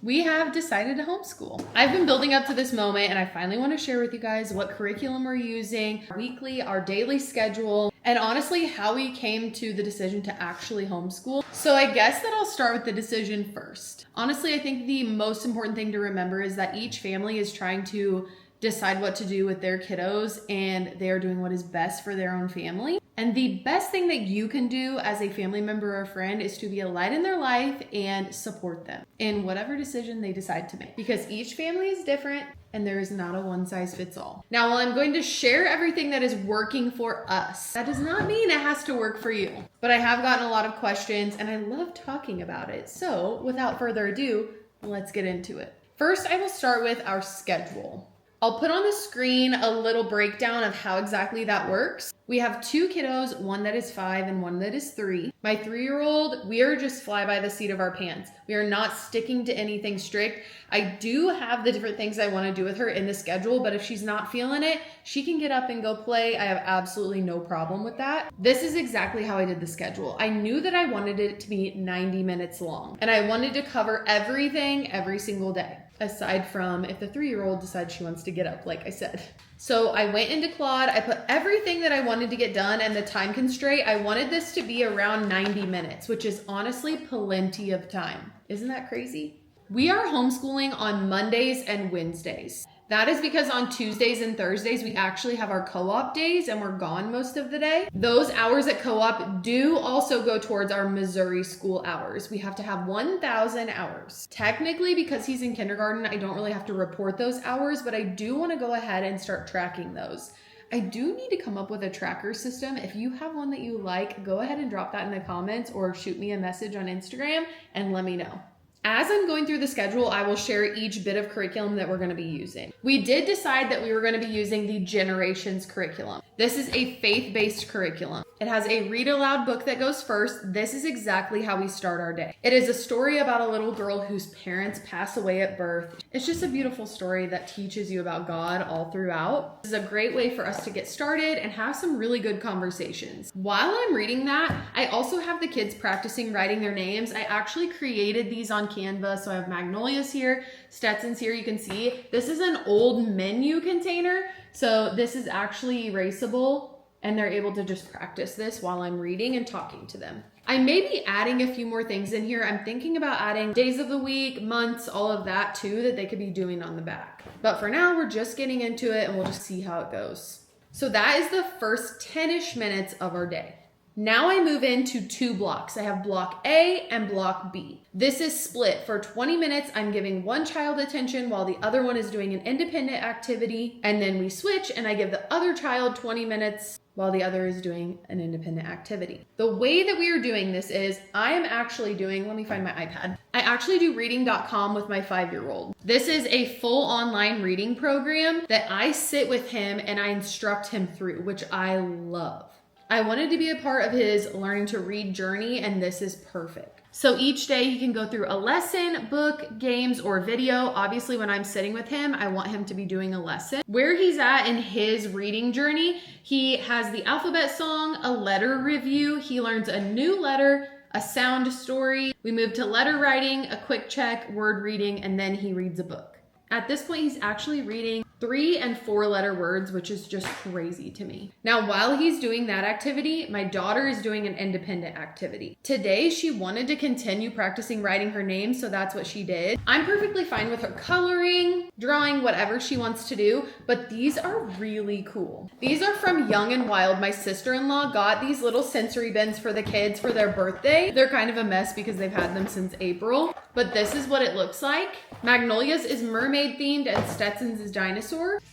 we have decided to homeschool. I've been building up to this moment and I finally want to share with you guys what curriculum we're using, our weekly, our daily schedule, and honestly, how we came to the decision to actually homeschool. So I guess that I'll start with the decision first. Honestly, I think the most important thing to remember is that each family is trying to decide what to do with their kiddos and they are doing what is best for their own family. And the best thing that you can do as a family member or friend is to be a light in their life and support them in whatever decision they decide to make, because each family is different and there is not a one size fits all. Now, while I'm going to share everything that is working for us, that does not mean it has to work for you. But I have gotten a lot of questions and I love talking about it. So without further ado, let's get into it. First, I will start with our schedule. I'll put on the screen a little breakdown of how exactly that works. We have 2 kiddos, one that is 5 and one that is 3. My 3-year-old, we are just fly by the seat of our pants. We are not sticking to anything strict. I do have the different things I want to do with her in the schedule, but if she's not feeling it, she can get up and go play. I have absolutely no problem with that. This is exactly how I did the schedule. I knew that I wanted it to be 90 minutes long, and I wanted to cover everything every single day, aside from if the 3-year-old decides she wants to get up, like I said. So I went into Claude, I put everything that I wanted to get done and the time constraint. I wanted this to be around 90 minutes, which is honestly plenty of time. Isn't that crazy? We are homeschooling on Mondays and Wednesdays. That is because on Tuesdays and Thursdays, we actually have our co-op days and we're gone most of the day. Those hours at co-op do also go towards our Missouri school hours. We have to have 1,000 hours. Technically, because he's in kindergarten, I don't really have to report those hours, but I do want to go ahead and start tracking those. I do need to come up with a tracker system. If you have one that you like, go ahead and drop that in the comments or shoot me a message on Instagram and let me know. As I'm going through the schedule, I will share each bit of curriculum that we're going to be using. We did decide that we were going to be using the Generations curriculum. This is a faith-based curriculum. It has a read aloud book that goes first. This is exactly how we start our day. It is a story about a little girl whose parents pass away at birth. It's just a beautiful story that teaches you about God all throughout. This is a great way for us to get started and have some really good conversations. While I'm reading that, I also have the kids practicing writing their names. I actually created these on Canva. So I have Magnolia's here, Stetson's here. You can see this is an old menu container. So this is actually erasable and they're able to just practice this while I'm reading and talking to them. I may be adding a few more things in here. I'm thinking about adding days of the week, months, all of that too, that they could be doing on the back. But for now, we're just getting into it and we'll just see how it goes. So that is the first 10-ish minutes of our day. Now I move into 2 blocks. I have block A and block B. This is split. For 20 minutes, I'm giving one child attention while the other one is doing an independent activity. And then we switch and I give the other child 20 minutes while the other is doing an independent activity. The way that we are doing this is I am actually doing, let me find my iPad. I actually do reading.com with my 5-year-old. This is a full online reading program that I sit with him and I instruct him through, which I love. I wanted to be a part of his learning to read journey, and this is perfect. So each day he can go through a lesson, book, games, or video. Obviously, when I'm sitting with him, I want him to be doing a lesson. Where he's at in his reading journey, he has the alphabet song, a letter review. He learns a new letter, a sound story. We move to letter writing, a quick check, word reading, and then he reads a book. At this point, he's actually reading 3 and 4 letter words, which is just crazy to me. Now, while he's doing that activity, my daughter is doing an independent activity. Today, she wanted to continue practicing writing her name, so that's what she did. I'm perfectly fine with her coloring, drawing, whatever she wants to do, but these are really cool. These are from Young and Wild. My sister-in-law got these little sensory bins for the kids for their birthday. They're kind of a mess because they've had them since April, but this is what it looks like. Magnolia's is mermaid themed and Stetson's is dinosaur.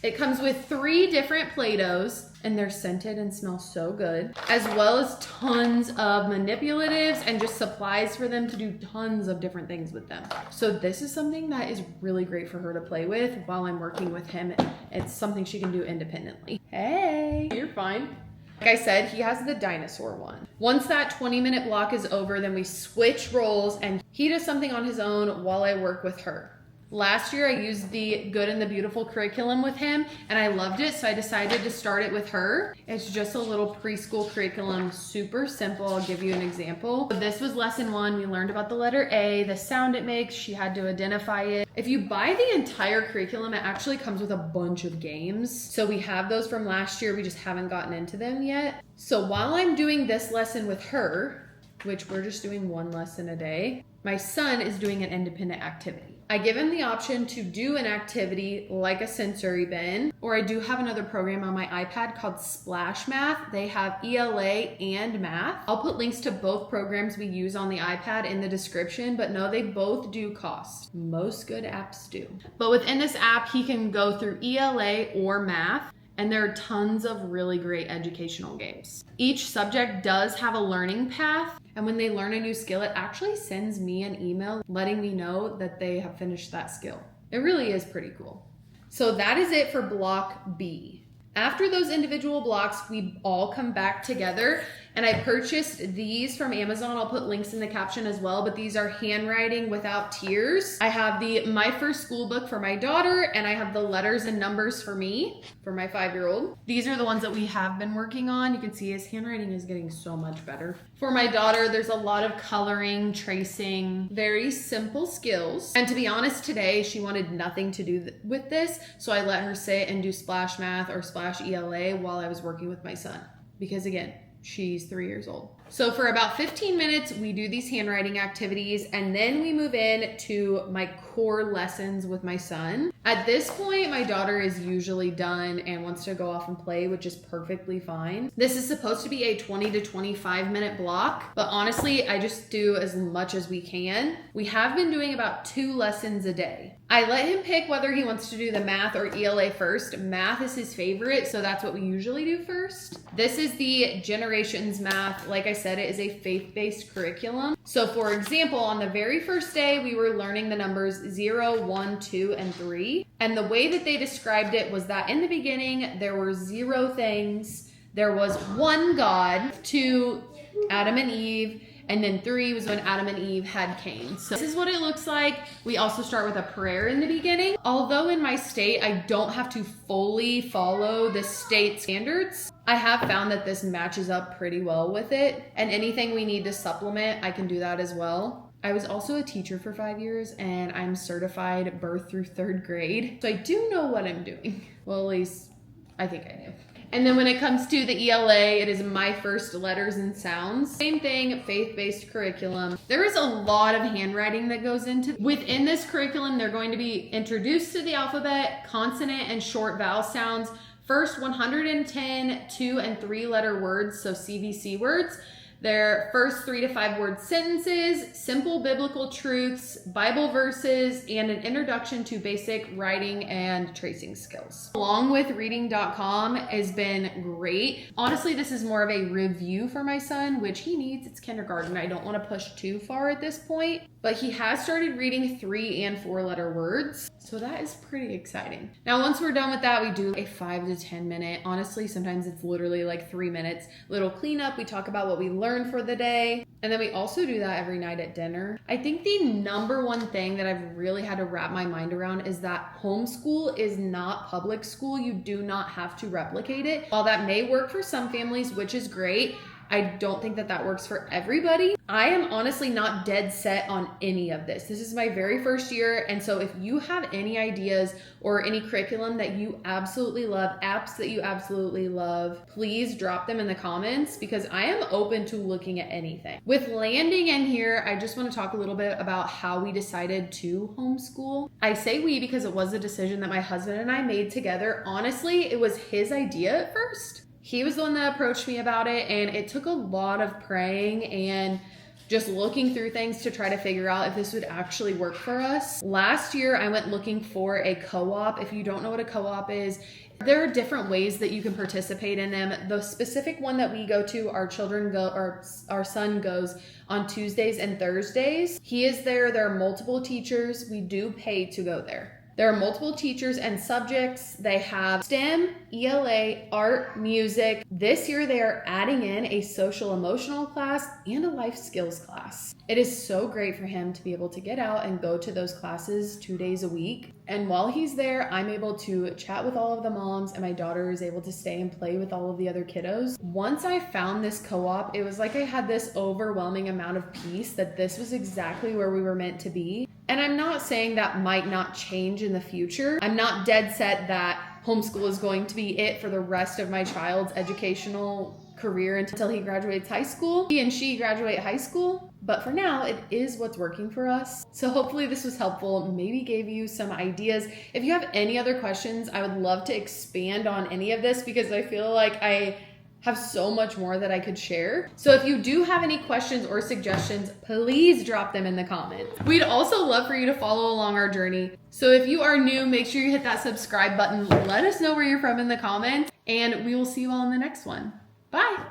It comes with 3 different Play-Dohs and they're scented and smell so good, as well as tons of manipulatives and just supplies for them to do tons of different things with them. So this is something that is really great for her to play with while I'm working with him. It's something she can do independently. Hey, you're fine. Like I said, he has the dinosaur one. Once that 20-minute block is over, then we switch roles and he does something on his own while I work with her. Last year I used the Good and the Beautiful curriculum with him and I loved it, so I decided to start it with her. It's just a little preschool curriculum, super simple. I'll give you an example. This was lesson 1. We learned about the letter A, the sound it makes. She had to identify it. If you buy the entire curriculum, it actually comes with a bunch of games. So we have those from last year. We just haven't gotten into them yet. So while I'm doing this lesson with her, which we're just doing 1 lesson a day, my son is doing an independent activity. I give him the option to do an activity like a sensory bin, or I do have another program on my iPad called Splash Math. They have ELA and math. I'll put links to both programs we use on the iPad in the description, but no, they both do cost. Most good apps do. But within this app, he can go through ELA or math, and there are tons of really great educational games. Each subject does have a learning path, and when they learn a new skill, it actually sends me an email letting me know that they have finished that skill. It really is pretty cool. So that is it for block B. After those individual blocks, we all come back together, and I purchased these from Amazon. I'll put links in the caption as well, but these are handwriting without tears. I have the My First School book for my daughter, and I have the letters and numbers for me, for my 5-year-old. These are the ones that we have been working on. You can see his handwriting is getting so much better. For my daughter, there's a lot of coloring, tracing, very simple skills. And to be honest, today she wanted nothing to do with this, so I let her sit and do Splash Math or Splash ELA while I was working with my son. Because again, she's 3 years old. So for about 15 minutes, we do these handwriting activities, and then we move in to my core lessons with my son. At this point, my daughter is usually done and wants to go off and play, which is perfectly fine. This is supposed to be a 20 to 25 minute block, but honestly, I just do as much as we can. We have been doing about 2 lessons a day. I let him pick whether he wants to do the math or ELA first. Math is his favorite, so that's what we usually do first. This is the Generations Math. Like I said, it is a faith-based curriculum. So for example, on the very first day, we were learning the numbers 0, 1, 2, and 3. And the way that they described it was that in the beginning, there were 0 things. There was 1 God, 2, Adam and Eve, and then 3 was when Adam and Eve had Cain. So this is what it looks like. We also start with a prayer in the beginning. Although in my state, I don't have to fully follow the state standards, I have found that this matches up pretty well with it. And anything we need to supplement, I can do that as well. I was also a teacher for 5 years, and I'm certified birth through 3rd grade. So I do know what I'm doing. Well, at least I think I do. And then when it comes to the ELA, it is My First Letters and Sounds. Same thing, faith-based curriculum. There is a lot of handwriting that goes into. Within this curriculum, they're going to be introduced to the alphabet, consonant and short vowel sounds. First 110 2 and 3 letter words, so CVC words. Their first 3 to 5 word sentences, simple biblical truths, Bible verses, and an introduction to basic writing and tracing skills. Along with reading.com has been great. Honestly, this is more of a review for my son, which he needs. It's kindergarten. I don't want to push too far at this point, but he has started reading 3 and 4 letter words. So that is pretty exciting. Now, once we're done with that, we do a 5 to 10 minute, honestly, sometimes it's literally like 3 minutes, little cleanup. We talk about what we learned for the day. And then we also do that every night at dinner. I think the number one thing that I've really had to wrap my mind around is that homeschool is not public school. You do not have to replicate it. While that may work for some families, which is great, I don't think that that works for everybody. I am honestly not dead set on any of this. This is my very first year. And so if you have any ideas or any curriculum that you absolutely love, apps that you absolutely love, please drop them in the comments because I am open to looking at anything. With landing in here, I just want to talk a little bit about how we decided to homeschool. I say we because it was a decision that my husband and I made together. Honestly, it was his idea at first. He was the one that approached me about it, and it took a lot of praying and just looking through things to try to figure out if this would actually work for us. Last year, I went looking for a co-op. If you don't know what a co-op is, there are different ways that you can participate in them. The specific one that we go to, our son goes on Tuesdays and Thursdays. He is there. There are multiple teachers. We do pay to go there. There are multiple teachers and subjects. They have STEM, ELA, art, music. This year they are adding in a social emotional class and a life skills class. It is so great for him to be able to get out and go to those classes 2 days a week. And while he's there, I'm able to chat with all of the moms, and my daughter is able to stay and play with all of the other kiddos. Once I found this co-op, it was like I had this overwhelming amount of peace that this was exactly where we were meant to be. And I'm not saying that might not change in the future. I'm not dead set that homeschool is going to be it for the rest of my child's educational career until he graduates high school. He and she graduate high school. But for now, it is what's working for us. So hopefully this was helpful, maybe gave you some ideas. If you have any other questions, I would love to expand on any of this because I feel like I have so much more that I could share. So if you do have any questions or suggestions, please drop them in the comments. We'd also love for you to follow along our journey. So if you are new, make sure you hit that subscribe button. Let us know where you're from in the comments, and we will see you all in the next one. Bye.